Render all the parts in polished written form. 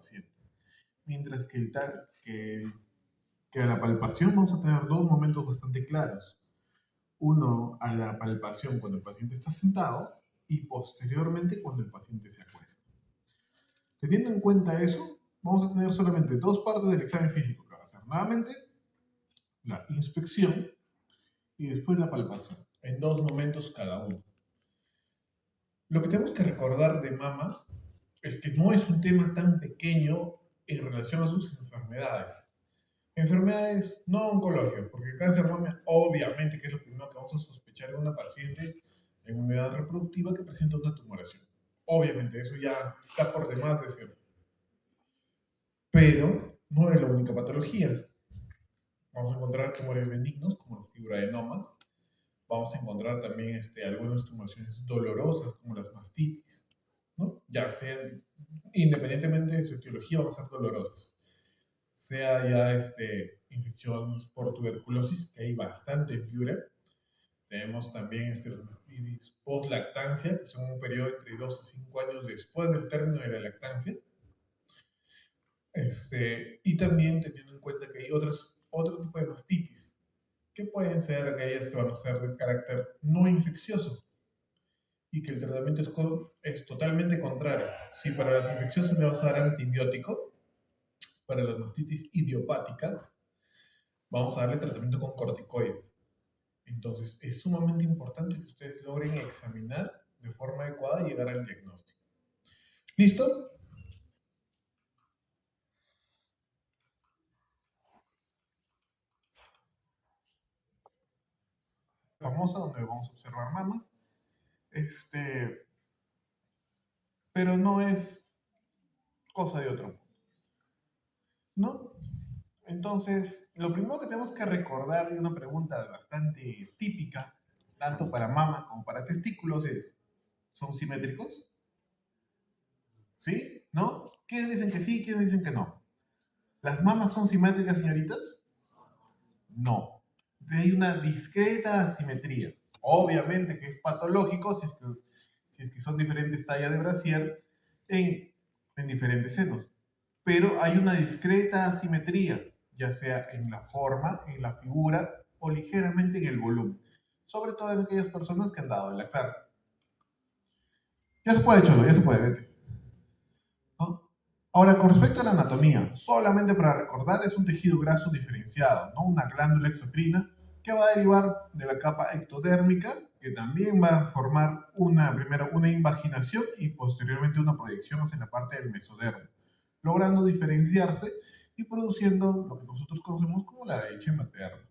paciente. Mientras que, que a la palpación vamos a tener dos momentos bastante claros. Uno a la palpación cuando el paciente está sentado y posteriormente cuando el paciente se acuesta. Teniendo en cuenta eso, vamos a tener solamente dos partes del examen físico que va a ser nuevamente la inspección y después la palpación, en dos momentos cada uno. Lo que tenemos que recordar de mama es que no es un tema tan pequeño en relación a sus enfermedades. Enfermedades no oncológicas, porque el cáncer de mama, obviamente, que es lo primero que vamos a sospechar en una paciente en una edad reproductiva que presenta una tumoración. Obviamente, eso ya está por demás decirlo. Pero no es la única patología. Vamos a encontrar tumores benignos, como los fibroadenomas. Vamos a encontrar también algunas tumoraciones dolorosas, como las mastitis, ¿no? Ya sean, independientemente de su etiología, van a ser dolorosas. Sea ya infecciones por tuberculosis, que hay bastante en fibra. Tenemos también las mastitis post-lactancia, que son un periodo entre 2 a 5 años después del término de la lactancia. Y también teniendo en cuenta que hay otro tipo de mastitis, que pueden ser aquellas que van a ser de carácter no infeccioso y que el tratamiento es totalmente contrario. Si para las infecciosas le vas a dar antibiótico, para las mastitis idiopáticas vamos a darle tratamiento con corticoides. Entonces es sumamente importante que ustedes logren examinar de forma adecuada y llegar al diagnóstico. ¿Listo? Famosa donde vamos a observar mamas. Pero no es cosa de otro mundo, ¿no? Entonces, lo primero que tenemos que recordar de una pregunta bastante típica, tanto para mama como para testículos, es, ¿son simétricos? ¿Sí? ¿No? ¿Quiénes dicen que sí? ¿Quiénes dicen que no? ¿Las mamas son simétricas, señoritas? No. Hay una discreta asimetría. Obviamente que es patológico si es que son diferentes tallas de brasier en diferentes senos. Pero hay una discreta asimetría, ya sea en la forma, en la figura o ligeramente en el volumen. Sobre todo en aquellas personas que han dado de lactar. Ya se puede, Cholo, ya se puede, vete. ¿No? Ahora, con respecto a la anatomía, solamente para recordar, es un tejido graso diferenciado, ¿no? Una glándula exocrina que va a derivar de la capa ectodérmica, que también va a formar primero una invaginación y posteriormente una proyección hacia la parte del mesodermo, logrando diferenciarse y produciendo lo que nosotros conocemos como la leche materna.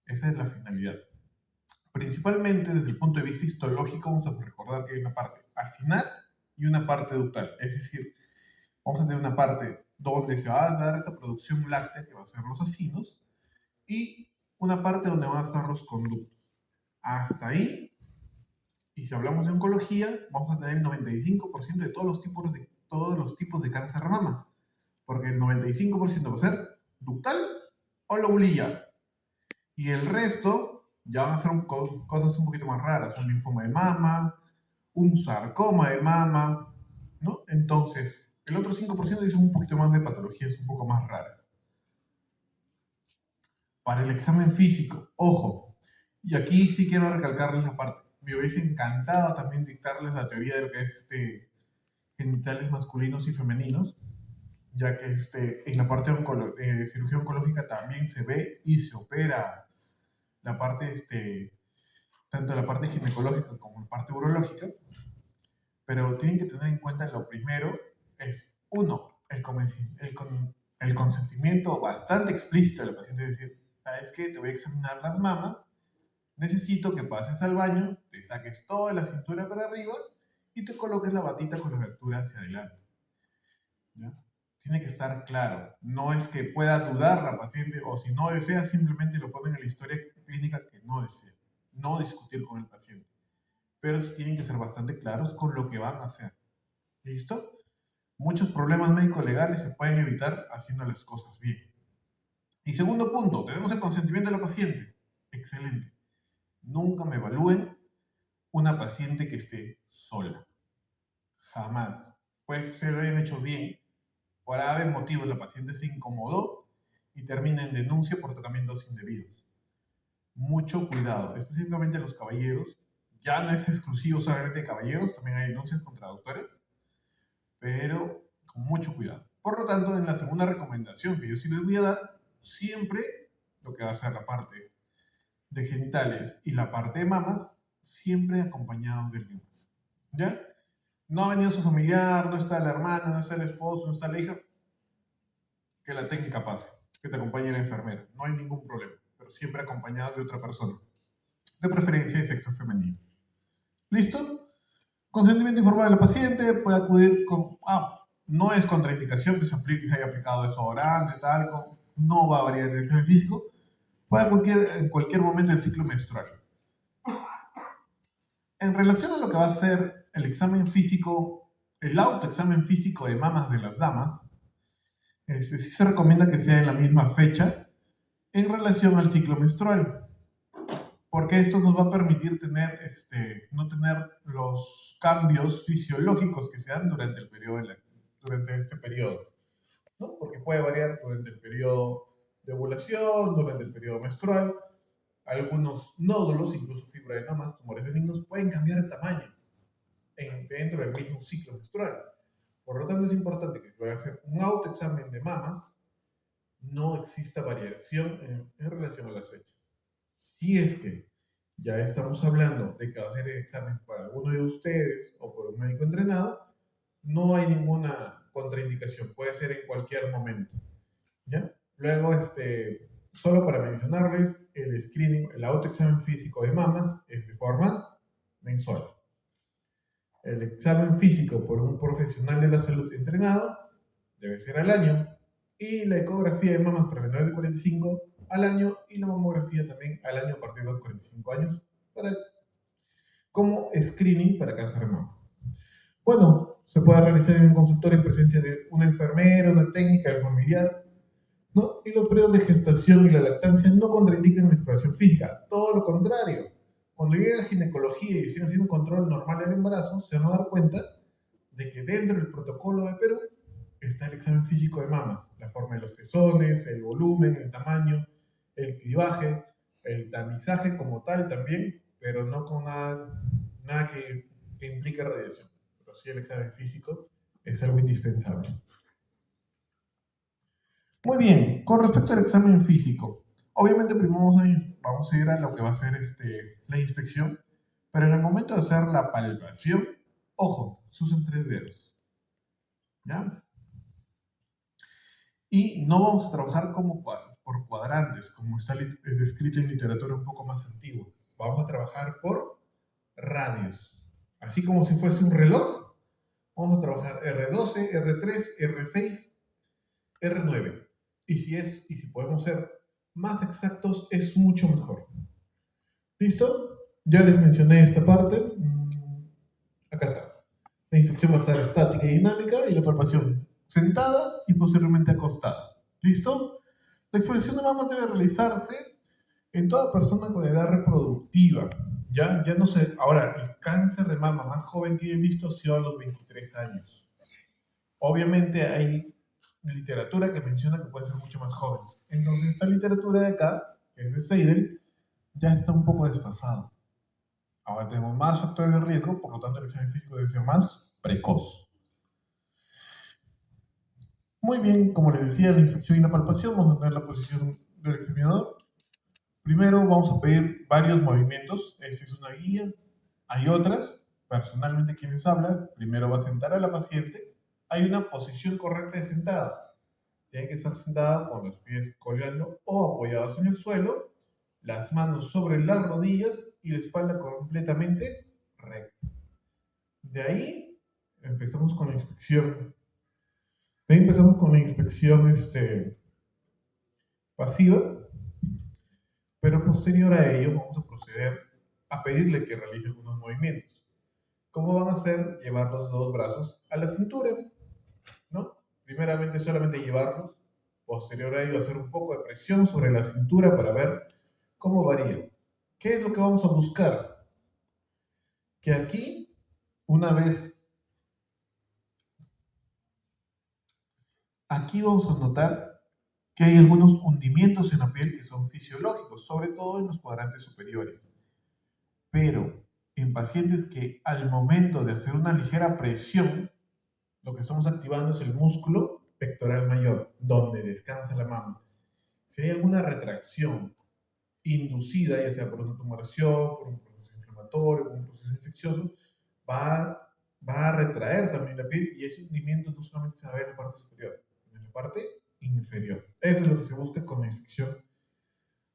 Esa es la finalidad. Principalmente desde el punto de vista histológico, vamos a recordar que hay una parte acinar y una parte ductal, es decir, vamos a tener una parte donde se va a dar esta producción láctea, que va a ser los acinos, y una parte donde van a estar los conductos. Hasta ahí, y si hablamos de oncología, vamos a tener el 95% de todos los tipos de cáncer de mama, porque el 95% va a ser ductal o lobulilla, y el resto ya van a ser cosas un poquito más raras, un linfoma de mama, un sarcoma de mama, ¿no? Entonces, el otro 5% dice un poquito más de patologías un poco más raras. Para el examen físico, ojo, y aquí sí quiero recalcarles la parte, me hubiese encantado también dictarles la teoría de lo que es genitales masculinos y femeninos, ya que en la parte de cirugía oncológica también se ve y se opera la parte, tanto la parte ginecológica como la parte urológica, pero tienen que tener en cuenta lo primero es, uno, el consentimiento bastante explícito de la paciente, es decir, ¿sabes qué? Te voy a examinar las mamas, necesito que pases al baño, te saques toda la cintura para arriba y te coloques la batita con la abertura hacia adelante. ¿Ya? Tiene que estar claro, no es que pueda dudar la paciente o si no desea simplemente lo ponen en la historia clínica que no desea, no discutir con el paciente, pero sí tienen que ser bastante claros con lo que van a hacer. ¿Listo? Muchos problemas médico-legales se pueden evitar haciendo las cosas bien. Y segundo punto, tenemos el consentimiento de la paciente. Excelente. Nunca me evalúen una paciente que esté sola. Jamás. Puede que ustedes lo hayan hecho bien, Por ave motivos la paciente se incomodó y termina en denuncia por tocamientos indebidos. Mucho cuidado, específicamente los caballeros. Ya no es exclusivo solamente de caballeros, también hay denuncias contra doctores, pero con mucho cuidado. Por lo tanto, en la segunda recomendación que yo sí les voy a dar, siempre lo que va a ser la parte de genitales y la parte de mamas, siempre acompañados de alguien más. ¿Ya? No ha venido su familiar, no está la hermana, no está el esposo, no está la hija, que la técnica pase, que te acompañe la enfermera. No hay ningún problema, pero siempre acompañados de otra persona, de preferencia de sexo femenino. ¿Listo? Consentimiento informado del paciente, puede acudir con... no es contraindicación que se aplique, que haya aplicado desodorante, talco, no va a variar el examen físico, puede en cualquier momento del ciclo menstrual. En relación a lo que va a ser el examen físico, el autoexamen físico de mamas de las damas, sí se recomienda que sea en la misma fecha en relación al ciclo menstrual, porque esto nos va a permitir tener, no tener los cambios fisiológicos que se dan durante el periodo durante este periodo, ¿no? Porque puede variar durante el periodo de ovulación, durante el periodo menstrual. Algunos nódulos, incluso fibra de mamas, tumores benignos, pueden cambiar de tamaño dentro del mismo ciclo menstrual. Por lo tanto, es importante que si van a hacer un autoexamen de mamas, no exista variación en relación a las fechas. Si es que ya estamos hablando de que va a hacer el examen para alguno de ustedes o por un médico entrenado, no hay ninguna contraindicación, puede ser en cualquier momento. ¿Ya? Luego, solo para mencionarles, el screening, el autoexamen físico de mamas es de forma mensual. El examen físico por un profesional de la salud entrenado debe ser al año, y la ecografía de mamas para menores de 45 al año, y la mamografía también al año a partir de los 45 años como screening para cáncer de mama. Bueno, se puede realizar en un consultorio en presencia de una enfermera, una técnica, el familiar, ¿no? Y los periodos de gestación y la lactancia no contraindican la exploración física, todo lo contrario. Cuando llegue a ginecología y estén haciendo un control normal del embarazo, se van a dar cuenta de que dentro del protocolo de Perú está el examen físico de mamas, la forma de los pezones, el volumen, el tamaño, el clivaje, el tamizaje como tal también, pero no con nada que implique radiación. Pero sí el examen físico es algo indispensable. Muy bien, con respecto al examen físico, obviamente primero vamos a ir a lo que va a ser la inspección, pero en el momento de hacer la palpación, ojo, se usan 3 dedos, ¿ya? Y no vamos a trabajar por cuadrantes, como está descrito en literatura un poco más antigua. Vamos a trabajar por radios. Así como si fuese un reloj, vamos a trabajar R12, R3, R6, R9. Y si podemos ser más exactos, es mucho mejor. ¿Listo? Ya les mencioné esta parte. Acá está. La inspección va a estar estática y dinámica, y la palpación sentada y posteriormente acostada. ¿Listo? La exploración de mamas debe realizarse en toda persona con edad reproductiva. Ya no sé. Ahora, el cáncer de mama más joven que he visto ha sido a los 23 años. Obviamente hay literatura que menciona que pueden ser mucho más jóvenes. Entonces, esta literatura de acá, que es de Seidel, ya está un poco desfasada. Ahora tenemos más factores de riesgo, por lo tanto el examen físico debe ser más precoz. Muy bien, como les decía, la inspección y la palpación, vamos a tener la posición del examinador. Primero vamos a pedir varios movimientos. Esta es una guía, hay otras. Personalmente, quienes hablan, primero va a sentar a la paciente. Hay una posición correcta de sentada. Tiene que estar sentada con los pies colgando o apoyados en el suelo, las manos sobre las rodillas y la espalda completamente recta. De ahí empezamos con la inspección. De ahí empezamos con la inspección pasiva, pero posterior a ello vamos a proceder a pedirle que realice algunos movimientos. ¿Cómo van a hacer? Llevar los dos brazos a la cintura, ¿no? Primeramente solamente llevarlos, posterior a ello hacer un poco de presión sobre la cintura para ver cómo varía. ¿Qué es lo que vamos a buscar? Que aquí, una vez aquí vamos a notar que hay algunos hundimientos en la piel que son fisiológicos, sobre todo en los cuadrantes superiores. Pero en pacientes que al momento de hacer una ligera presión, lo que estamos activando es el músculo pectoral mayor, donde descansa la mama. Si hay alguna retracción inducida, ya sea por una tumoración, por un proceso inflamatorio, por un proceso infeccioso, va a retraer también la piel y ese hundimiento no solamente se va a ver en la parte superior, sino en la parte inferior. Eso es lo que se busca con la infección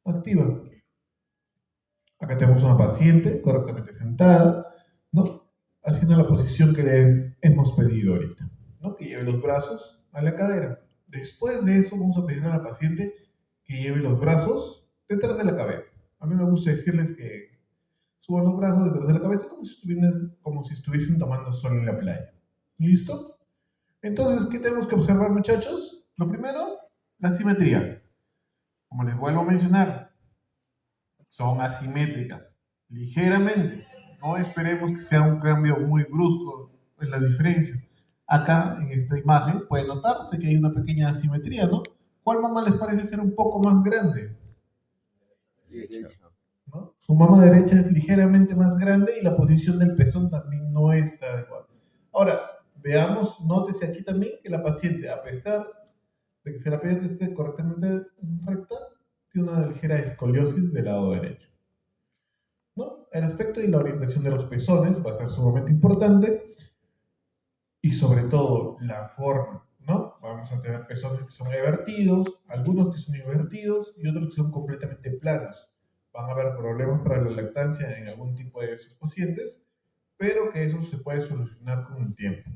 activa. Acá tenemos una paciente correctamente sentada, ¿no? Haciendo la posición que les hemos pedido ahorita, ¿no? Que lleve los brazos a la cadera. Después de eso vamos a pedir a la paciente que lleve los brazos detrás de la cabeza. A mí me gusta decirles que suban los brazos detrás de la cabeza como si estuviesen tomando sol en la playa. ¿Listo? Entonces, ¿qué tenemos que observar, muchachos? Lo primero, la simetría. Como les vuelvo a mencionar, son asimétricas, ligeramente. No esperemos que sea un cambio muy brusco en las diferencias. Acá, en esta imagen, puede notarse que hay una pequeña asimetría, ¿no? ¿Cuál mamá les parece ser un poco más grande? ¿No? Su mama derecha es ligeramente más grande y la posición del pezón también no es adecuada. Ahora, veamos, nótese aquí también que la paciente, a pesar de que se la pierna esté correctamente recta, tiene una ligera escoliosis del lado derecho. ¿No? El aspecto y la orientación de los pezones va a ser sumamente importante y sobre todo la forma, ¿no? Vamos a tener pezones que son evertidos, algunos que son invertidos y otros que son completamente planos. Van a haber problemas para la lactancia en algún tipo de esos pacientes, pero que eso se puede solucionar con el tiempo.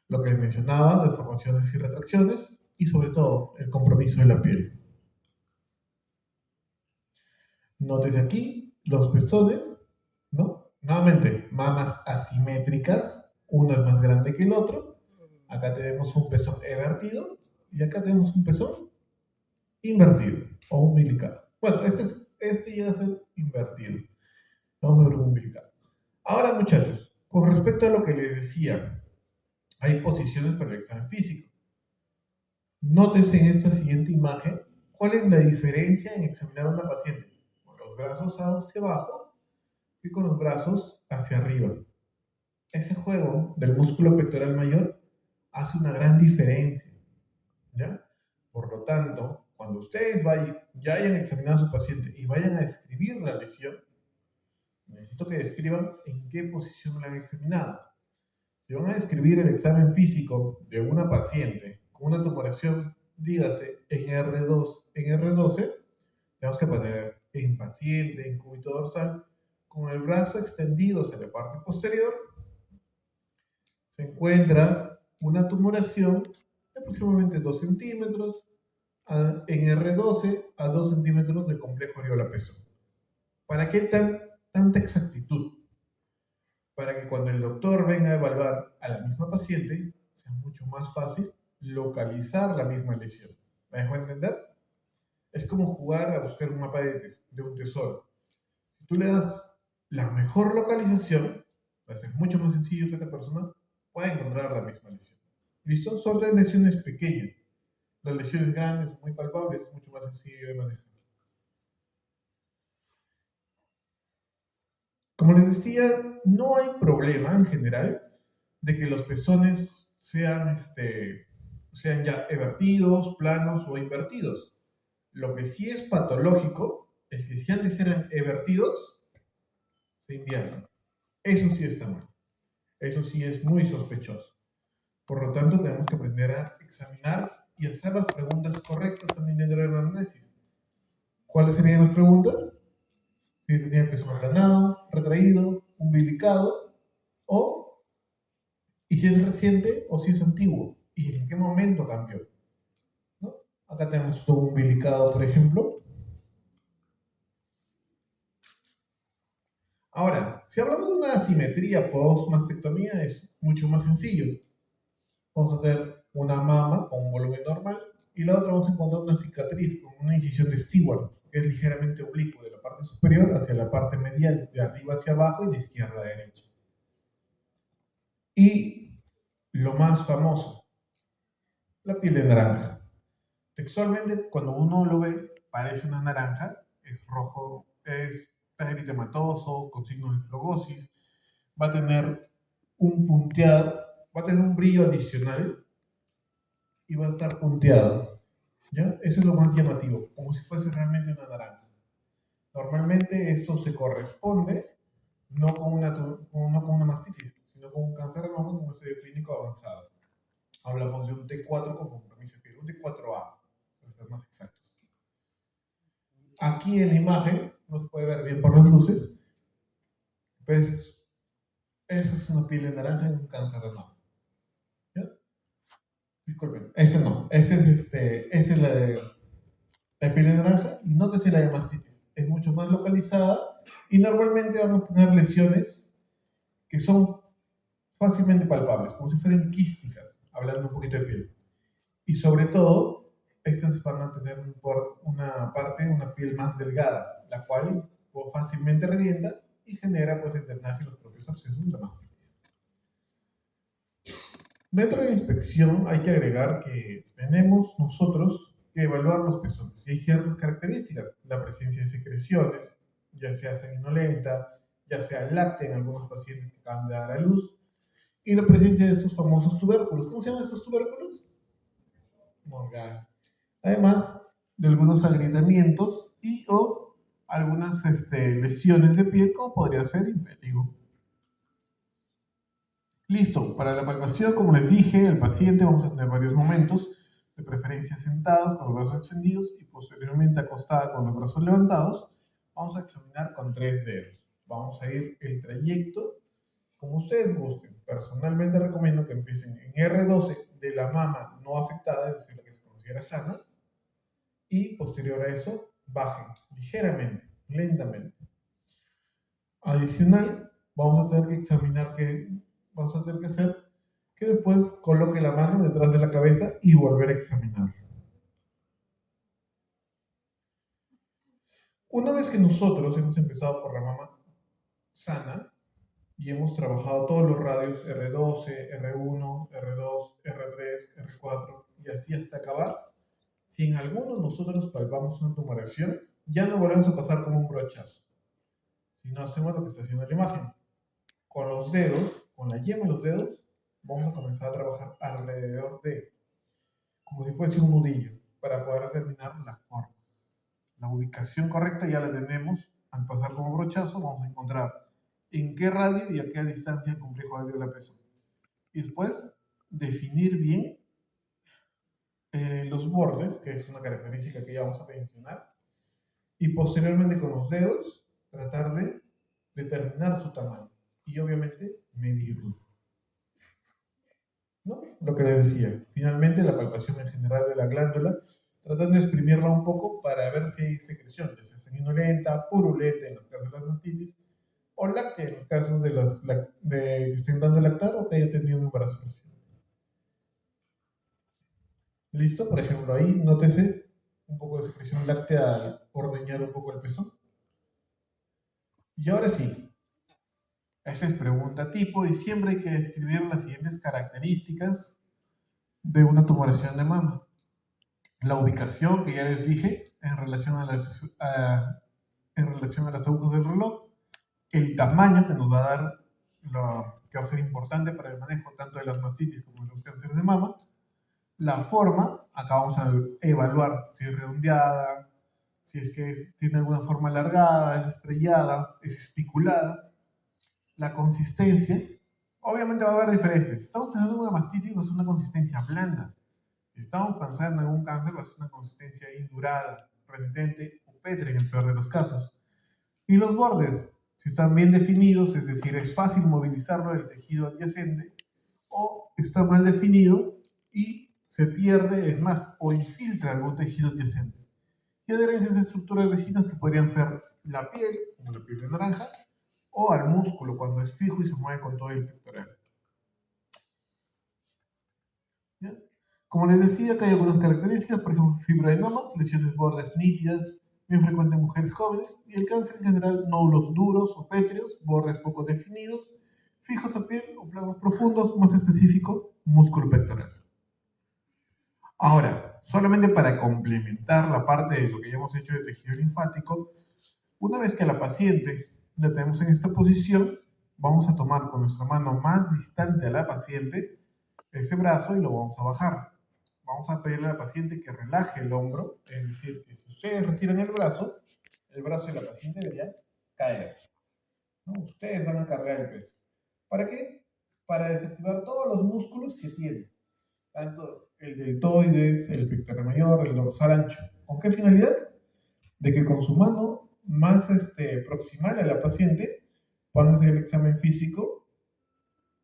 Lo que les mencionaba, deformaciones y retracciones y sobre todo el compromiso de la piel. Nótese aquí los pezones, ¿no? Nuevamente, mamas asimétricas, uno es más grande que el otro. Acá tenemos un pezón evertido y acá tenemos un pezón invertido o umbilical. Bueno, este llega a ser invertido. Vamos a ver un umbilical. Ahora, muchachos, con respecto a lo que les decía, hay posiciones para el examen físico. Nótese en esta siguiente imagen cuál es la diferencia en examinar a una paciente con los brazos hacia abajo y con los brazos hacia arriba. Ese juego del músculo pectoral mayor hace una gran diferencia, ¿ya? Por lo tanto, cuando ustedes ya hayan examinado a su paciente y vayan a describir la lesión, necesito que describan en qué posición la han examinado. Si van a describir el examen físico de una paciente con una tumoración, dígase, en R2, en R12, tenemos que poner en paciente, en cúbito dorsal, con el brazo extendido hacia la parte posterior, se encuentra una tumoración de aproximadamente 2 centímetros en R12 a 2 centímetros del complejo areola-pezón. ¿Para qué tanta exactitud? Para que cuando el doctor venga a evaluar a la misma paciente, sea mucho más fácil localizar la misma lesión. ¿Me dejo entender? Es como jugar a buscar un mapa de un tesoro. Si tú le das la mejor localización, va a ser mucho más sencillo que esta persona pueda encontrar la misma lesión. ¿Listo? Son tres lesiones pequeñas. Las lesiones grandes, muy palpables, es mucho más sencillo de manejar. Como les decía, no hay problema en general de que los pezones sean ya evertidos, planos o invertidos. Lo que sí es patológico es que si antes eran evertidos, se invierten. Eso sí está mal. Eso sí es muy sospechoso. Por lo tanto, tenemos que aprender a examinar y hacer las preguntas correctas también dentro de la anamnesis. ¿Cuáles serían las preguntas? Si tenía el pezón aplanado, retraído, umbilicado, y si es reciente o si es antiguo, y en qué momento cambió. ¿No? Acá tenemos todo umbilicado, por ejemplo. Ahora, si hablamos de una asimetría post-mastectomía, es mucho más sencillo. Vamos a tener una mama con un volumen normal y la otra vamos a encontrar una cicatriz con una incisión de Stewart, que es ligeramente oblicuo de la parte superior hacia la parte medial, de arriba hacia abajo y de izquierda a derecha. Y lo más famoso, la piel de naranja. Textualmente, cuando uno lo ve, parece una naranja, es rojo, es eritematoso, con signos de flogosis, va a tener un punteado, va a tener un brillo adicional y va a estar punteado. ¿Ya? Eso es lo más llamativo, como si fuese realmente una naranja. Normalmente esto se corresponde no con una mastitis, sino con un cáncer de mama con un estadio clínico avanzado. Hablamos de un T4 con compromiso de piel, un T4A, para ser más exactos. Aquí en la imagen, no se puede ver bien por las luces, pero esa es una piel de naranja en un cáncer de mama. ¿Ya? Disculpen, ese no, esa es la piel de naranja, y nótese la de mastitis, es mucho más localizada y normalmente van a tener lesiones que son fácilmente palpables, como si fueran quísticas, hablando un poquito de piel. Y sobre todo, estas van a tener por una parte, una piel más delgada, la cual fácilmente revienta y genera pues el drenaje y los propios abscesos de la mastitis. Dentro de la inspección hay que agregar que tenemos nosotros que evaluar los pezones. Y hay ciertas características, la presencia de secreciones, ya sea sanguinolenta, ya sea láctea en algunos pacientes que acaban de dar a luz, y la presencia de esos famosos tubérculos. ¿Cómo se llaman esos tubérculos? Morgan. Además de algunos agrietamientos y o algunas lesiones de piel, como podría ser impétigo. Listo, para la palpación, como les dije, el paciente vamos a tener varios momentos, de preferencia sentados con los brazos extendidos y posteriormente acostada con los brazos levantados. Vamos a examinar con 3 dedos. Vamos a ir el trayecto como ustedes gusten. Personalmente recomiendo que empiecen en R12 de la mama no afectada, es decir, la que se considera sana, y posterior a eso bajen ligeramente, lentamente. Adicional, vamos a tener que examinar vamos a tener que hacer que después coloque la mano detrás de la cabeza y volver a examinar. Una vez que nosotros hemos empezado por la mama sana y hemos trabajado todos los radios R12, R1, R2, R3, R4 y así hasta acabar, si en alguno nosotros palpamos una tumoración, ya no volvemos a pasar como un brochazo, sino hacemos lo que está haciendo la imagen. Con los dedos, con la yema de los dedos, vamos a comenzar a trabajar alrededor como si fuese un nudillo, para poder determinar la forma. La ubicación correcta ya la tenemos. Al pasar como brochazo, vamos a encontrar en qué radio y a qué distancia el complejo aéreo la pesó. Y después, definir bien los bordes, que es una característica que ya vamos a mencionar, y posteriormente con los dedos, tratar de determinar su tamaño y obviamente medirlo. ¿No? Lo que les decía, finalmente la palpación en general de la glándula, tratando de exprimirla un poco para ver si hay secreción, ya sea sanguinolenta, purulenta en los casos de las mastitis, o láctea en los casos de que estén dando lactar o que hayan tenido un embarazo reciente. ¿Listo? Por ejemplo, ahí nótese un poco de secreción láctea al ordeñar un poco el pezón. Y ahora sí, esa es pregunta tipo y siempre hay que describir las siguientes características de una tumoración de mama. La ubicación, que ya les dije, en relación a las agujas del reloj, el tamaño que nos va a dar, que va a ser importante para el manejo tanto de las mastitis como de los cánceres de mama, la forma, acá vamos a evaluar si es redondeada, si es que tiene alguna forma alargada, es estrellada, es espiculada, la consistencia, obviamente va a haber diferencias. Si estamos pensando en una mastitis, va a ser una consistencia blanda. Si estamos pensando en un cáncer, va a ser una consistencia indurada, renitente o pétrea en el peor de los casos. Y los bordes, si están bien definidos, es decir, es fácil movilizarlo del tejido adyacente, o está mal definido y se pierde, es más, o infiltra algún tejido adyacente. Y adherencias de estructuras vecinas que podrían ser la piel, como la piel de naranja, o al músculo cuando es fijo y se mueve con todo el pectoral. ¿Ya? Como les decía, que hay algunas características, por ejemplo, fibroadenoma, lesiones bordes nítidas, bien frecuente en mujeres jóvenes, y el cáncer en general, nódulos duros o pétreos, bordes poco definidos, fijos a piel o planos profundos, más específico, músculo pectoral. Ahora, solamente para complementar la parte de lo que ya hemos hecho de tejido linfático, una vez que a la paciente la tenemos en esta posición, vamos a tomar con nuestra mano más distante a la paciente ese brazo y lo vamos a bajar. Vamos a pedirle a la paciente que relaje el hombro, es decir, que si ustedes retiran el brazo de la paciente debería caer, ¿no? Ustedes van a cargar el peso. ¿Para qué? Para desactivar todos los músculos que tiene, tanto el deltoides, el pectoral mayor, el dorsal ancho. ¿Con qué finalidad? De que con su mano más proximal a la paciente puedan hacer el examen físico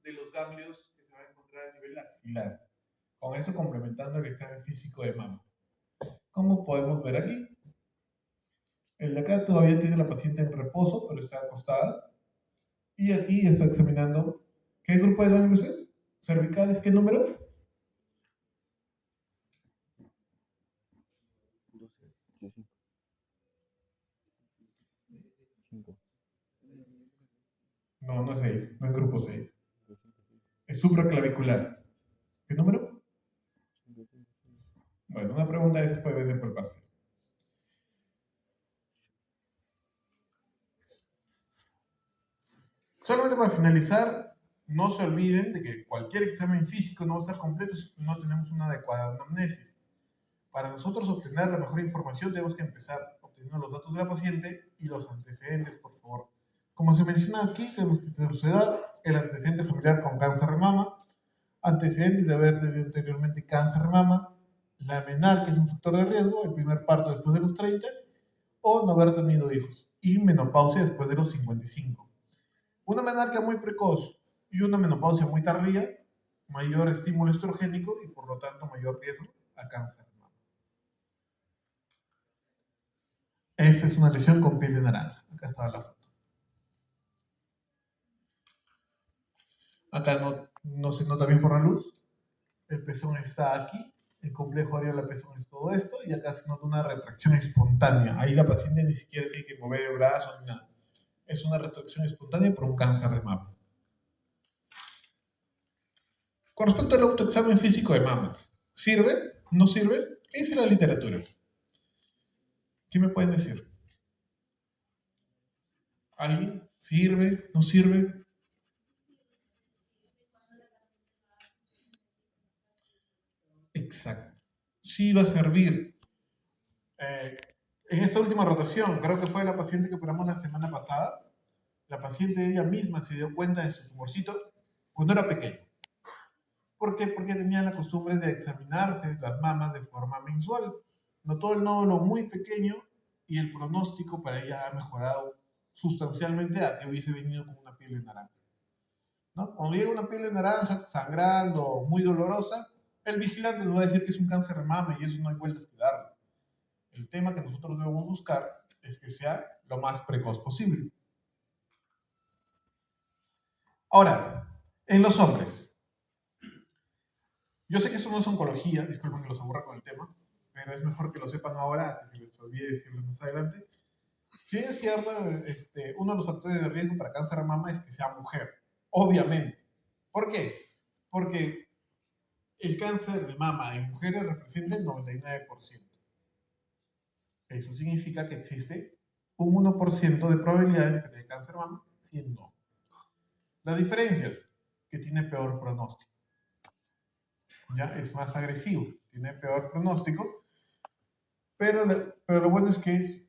de los ganglios que se van a encontrar a nivel axilar. Con eso complementando el examen físico de mamas. Como podemos ver aquí, el de acá todavía tiene la paciente en reposo, pero está acostada. Y aquí está examinando qué grupo de ganglios es, cervicales, ¿qué número? 5. No, no es 6, no es grupo 6. Es supraclavicular. ¿Qué número? Bueno, una pregunta de esas puede venir por parcial. Solamente para finalizar, no se olviden de que cualquier examen físico no va a estar completo si no tenemos una adecuada anamnesis. Para nosotros obtener la mejor información tenemos que empezar obteniendo los datos de la paciente y los antecedentes, por favor. Como se menciona aquí, tenemos que tener su edad, el antecedente familiar con cáncer de mama, antecedentes de haber tenido anteriormente cáncer de mama, la menarquia, que es un factor de riesgo, el primer parto después de los 30, o no haber tenido hijos, y menopausia después de los 55. Una menarquia muy precoz y una menopausia muy tardía, mayor estímulo estrogénico y por lo tanto mayor riesgo a cáncer de mama. Esta es una lesión con piel de naranja. Acá está la foto. Acá no se nota bien por la luz. El pezón está aquí. El complejo areola pezón es todo esto. Y acá se nota una retracción espontánea. Ahí la paciente ni siquiera tiene que mover el brazo ni nada. Es una retracción espontánea por un cáncer de mama. Con respecto al autoexamen físico de mamas, ¿sirve? ¿No sirve? ¿Qué dice la literatura? ¿Qué me pueden decir? ¿Alguien? ¿Sirve? ¿No sirve? Exacto. Sí va a servir. En esta última rotación, creo que fue la paciente que operamos la semana pasada, la paciente ella misma se dio cuenta de su tumorcito cuando era pequeño. ¿Por qué? Porque tenía la costumbre de examinarse las mamas de forma mensual. Notó el nódulo muy pequeño y el pronóstico para ella ha mejorado sustancialmente a que hubiese venido con una piel de naranja, ¿no? Cuando llega una piel de naranja, sangrando, muy dolorosa, el vigilante nos va a decir que es un cáncer de mama y eso no hay vueltas que darle. El tema que nosotros debemos buscar es que sea lo más precoz posible. Ahora, en los hombres. Yo sé que esto no es oncología, disculpen que los aburra con el tema, pero es mejor que lo sepan ahora que se les olvide decirlo más adelante. Si es cierto, uno de los factores de riesgo para cáncer de mama es que sea mujer, obviamente. ¿Por qué? Porque el cáncer de mama en mujeres representa el 99%. Eso significa que existe un 1% de probabilidades de que tenga cáncer de mama, siendo no. Las diferencias, que tiene peor pronóstico. Ya es más agresivo, tiene peor pronóstico, pero lo bueno es que es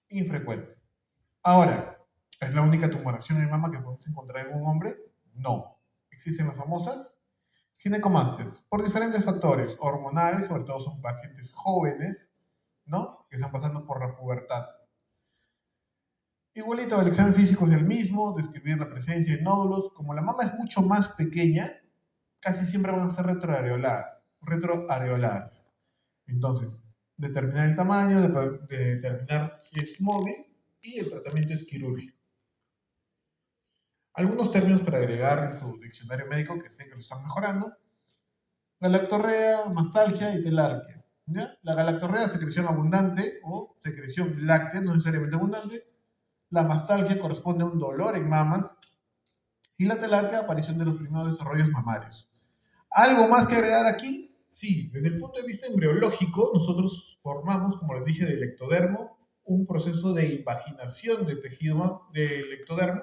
infrecuente. Ahora, ¿es la única tumoración de mama que podemos encontrar en un hombre? No. Existen las famosas ginecomastías por diferentes factores hormonales, sobre todo son pacientes jóvenes, ¿no? Que están pasando por la pubertad. Igualito, el examen físico es el mismo, describir la presencia de nódulos. Como la mama es mucho más pequeña, casi siempre van a ser retroareolares. Entonces, determinar el tamaño, determinar si es móvil y el tratamiento es quirúrgico. Algunos términos para agregar en su diccionario médico que sé que lo están mejorando. Galactorrea, mastalgia y telarquia. ¿Ya? La galactorrea, secreción abundante o secreción láctea, no necesariamente abundante. La mastalgia corresponde a un dolor en mamas y la telarquia, aparición de los primeros desarrollos mamarios. ¿Algo más que agregar aquí? Sí, desde el punto de vista embriológico, nosotros formamos, como les dije, del ectodermo, un proceso de invaginación de tejido del ectodermo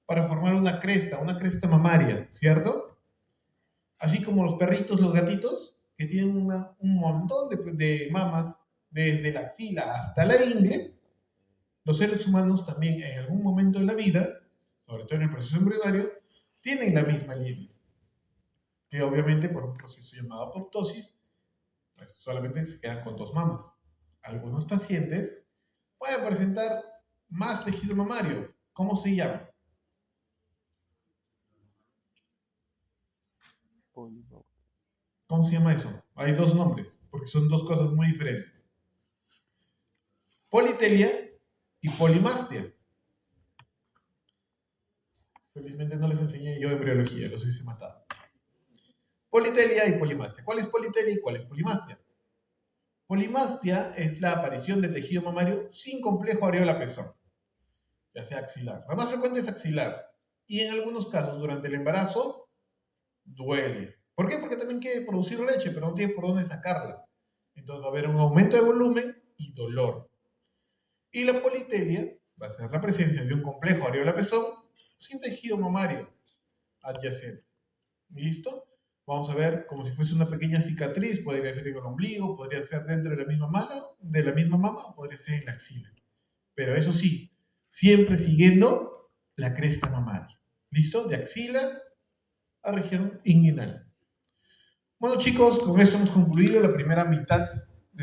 para formar una cresta mamaria, ¿cierto? Así como los perritos, los gatitos, que tienen un montón de mamas desde la axila hasta la ingle, los seres humanos también en algún momento de la vida, sobre todo en el proceso embrionario, tienen la misma línea, que obviamente por un proceso llamado apoptosis, pues solamente se quedan con 2 mamas. Algunos pacientes pueden presentar más tejido mamario. ¿Cómo se llama? ¿Cómo se llama eso? Hay 2 nombres, porque son 2 cosas muy diferentes. Politelia y polimastia. Felizmente no les enseñé yo embriología, los hubiese matado. Politelia y polimastia. ¿Cuál es politelia y cuál es polimastia? Polimastia es la aparición de tejido mamario sin complejo areola-pezón, ya sea axilar. La más frecuente es axilar. Y en algunos casos, durante el embarazo, duele. ¿Por qué? Porque también quiere producir leche, pero no tiene por dónde sacarla. Entonces va a haber un aumento de volumen y dolor. Y la politelia va a ser la presencia de un complejo areola-pezón sin tejido mamario adyacente. ¿Listo? Vamos a ver como si fuese una pequeña cicatriz, podría ser en el ombligo, podría ser dentro de la misma mama, o podría ser en la axila. Pero eso sí, siempre siguiendo la cresta mamaria. ¿Listo? De axila a región inguinal. Bueno chicos, con esto hemos concluido la primera mitad